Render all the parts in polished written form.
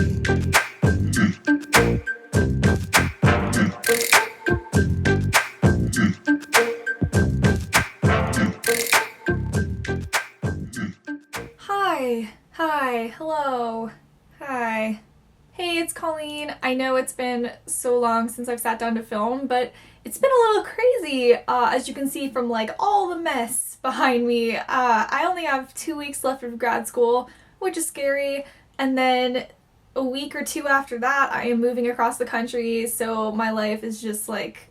Hi, hello, hi. Hey, it's Colleen. I know it's been so long since I've sat down to film, but it's been a little crazy, as you can see from like all the mess behind me. I only have 2 weeks left of grad school, which is scary, and then a week or two after that I am moving across the country, so my life is just like,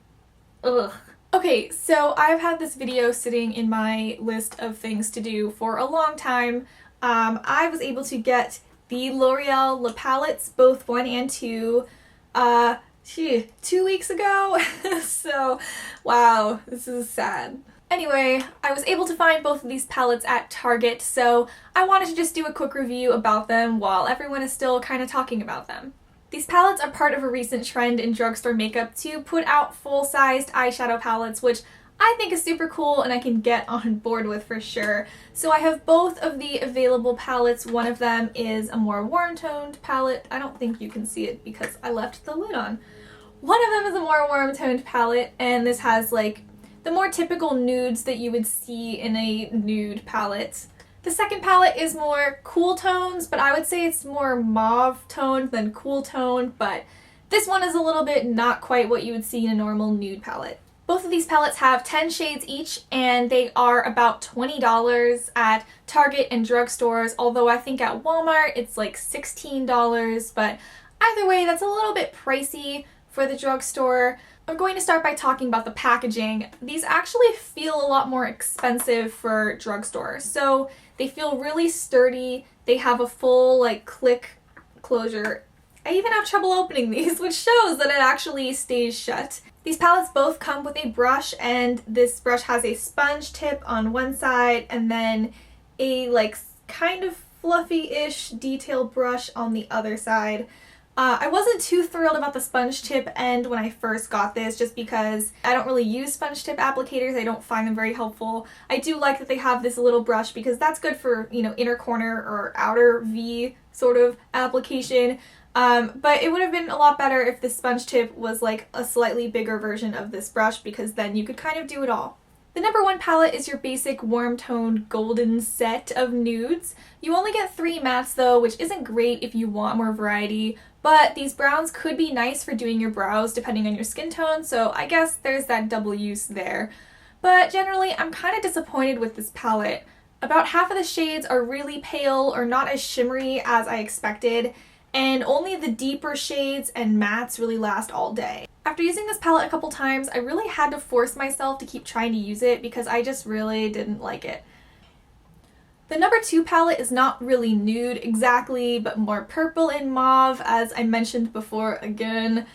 ugh. Okay, so I've had this video sitting in my list of things to do for a long time. I was able to get the L'Oreal lip palettes, both 1 and 2, 2 weeks ago. So, wow, this is sad. Anyway, I was able to find both of these palettes at Target, so I wanted to just do a quick review about them while everyone is still kind of talking about them. These palettes are part of a recent trend in drugstore makeup to put out full-sized eyeshadow palettes, which I think is super cool and I can get on board with for sure. So I have both of the available palettes. One of them is a more warm-toned palette. I don't think you can see it because I left the lid on. One of them is a more warm-toned palette, and this has like the more typical nudes that you would see in a nude palette. The second palette is more cool tones, but I would say it's more mauve toned than cool toned, but this one is a little bit not quite what you would see in a normal nude palette. Both of these palettes have 10 shades each, and they are about $20 at Target and drugstores, although I think at Walmart it's like $16, but either way, that's a little bit pricey for the drugstore. I'm going to start by talking about the packaging. These actually feel a lot more expensive for drugstore. So they feel really sturdy. They have a full like click closure. I even have trouble opening these, which shows that it actually stays shut. These palettes both come with a brush, and this brush has a sponge tip on one side and then a like kind of fluffy-ish detail brush on the other side. I wasn't too thrilled about the sponge tip end when I first got this, just because I don't really use sponge tip applicators. I don't find them very helpful. I do like that they have this little brush because that's good for, you know, inner corner or outer V sort of application. But it would have been a lot better if the sponge tip was like a slightly bigger version of this brush, because then you could kind of do it all. The number 1 palette is your basic warm-toned golden set of nudes. You only get 3 mattes though, which isn't great if you want more variety, but these browns could be nice for doing your brows depending on your skin tone, so I guess there's that double use there. But generally, I'm kind of disappointed with this palette. About half of the shades are really pale or not as shimmery as I expected, and only the deeper shades and mattes really last all day. After using this palette a couple times, I really had to force myself to keep trying to use it because I just really didn't like it. The number 2 palette is not really nude exactly, but more purple and mauve, as I mentioned before again.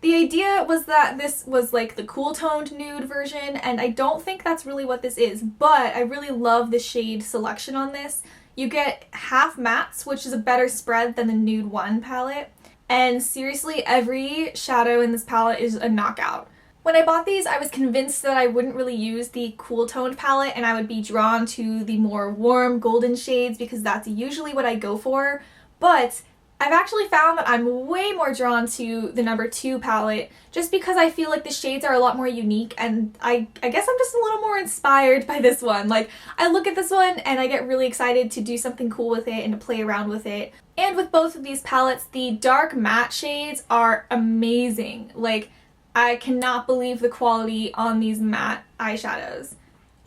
The idea was that this was like the cool toned nude version, and I don't think that's really what this is, but I really love the shade selection on this. You get half mattes, which is a better spread than the nude 1 palette. And seriously, every shadow in this palette is a knockout. When I bought these, I was convinced that I wouldn't really use the cool toned palette and I would be drawn to the more warm golden shades because that's usually what I go for. But I've actually found that I'm way more drawn to the number 2 palette just because I feel like the shades are a lot more unique, and I guess I'm just a little more inspired by this one. Like, I look at this one and I get really excited to do something cool with it and to play around with it. And with both of these palettes, the dark matte shades are amazing. Like, I cannot believe the quality on these matte eyeshadows.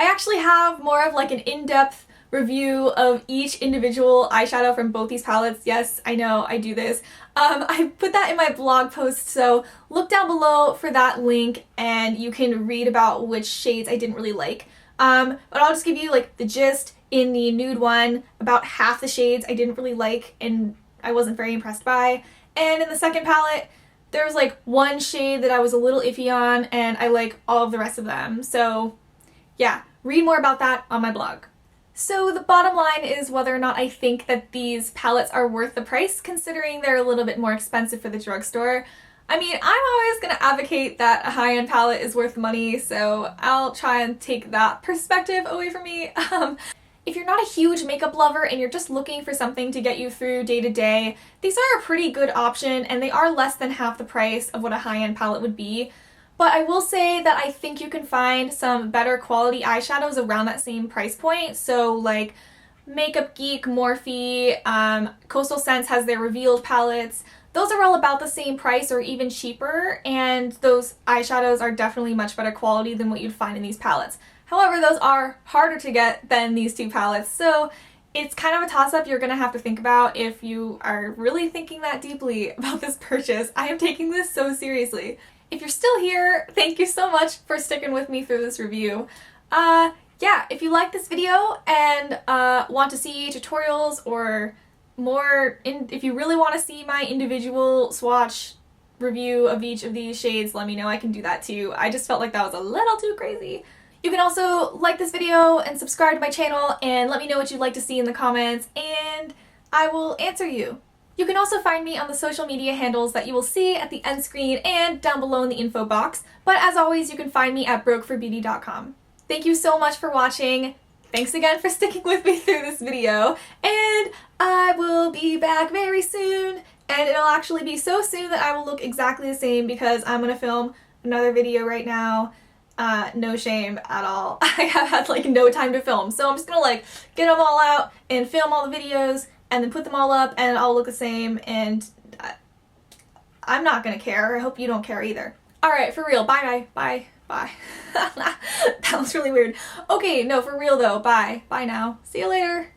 I actually have more of like an in-depth review of each individual eyeshadow from both these palettes. Yes, I know, I do this. I put that in my blog post, so look down below for that link and you can read about which shades I didn't really like. But I'll just give you like the gist. In the nude one, about half the shades I didn't really like and I wasn't very impressed by. And in the second palette, there was like 1 shade that I was a little iffy on, and I like all of the rest of them. So yeah, read more about that on my blog. So the bottom line is whether or not I think that these palettes are worth the price, considering they're a little bit more expensive for the drugstore. I mean, I'm always going to advocate that a high-end palette is worth money, so I'll try and take that perspective away from me. If you're not a huge makeup lover and you're just looking for something to get you through day to day, these are a pretty good option, and they are less than half the price of what a high-end palette would be. But I will say that I think you can find some better quality eyeshadows around that same price point. So like Makeup Geek, Morphe, Coastal Scents has their revealed palettes. Those are all about the same price or even cheaper, and those eyeshadows are definitely much better quality than what you'd find in these palettes. However, those are harder to get than these two palettes, so it's kind of a toss-up you're going to have to think about if you are really thinking that deeply about this purchase. I am taking this so seriously. If you're still here, thank you so much for sticking with me through this review. Yeah, if you like this video and want to see tutorials or more, if you really want to see my individual swatch review of each of these shades, let me know. I can do that too. I just felt like that was a little too crazy. You can also like this video and subscribe to my channel and let me know what you'd like to see in the comments, and I will answer you. You can also find me on the social media handles that you will see at the end screen and down below in the info box, but as always, you can find me at brokeforbeauty.com. Thank you so much for watching. Thanks again for sticking with me through this video, and I will be back very soon, and it'll actually be so soon that I will look exactly the same because I'm going to film another video right now. No shame at all. I have had like no time to film, so I'm just gonna like get them all out and film all the videos and then put them all up and I'll look the same, and I'm not gonna care. I hope you don't care either. Alright, for real. Bye. That was really weird. Okay, no, for real though. Bye. Bye now. See you later.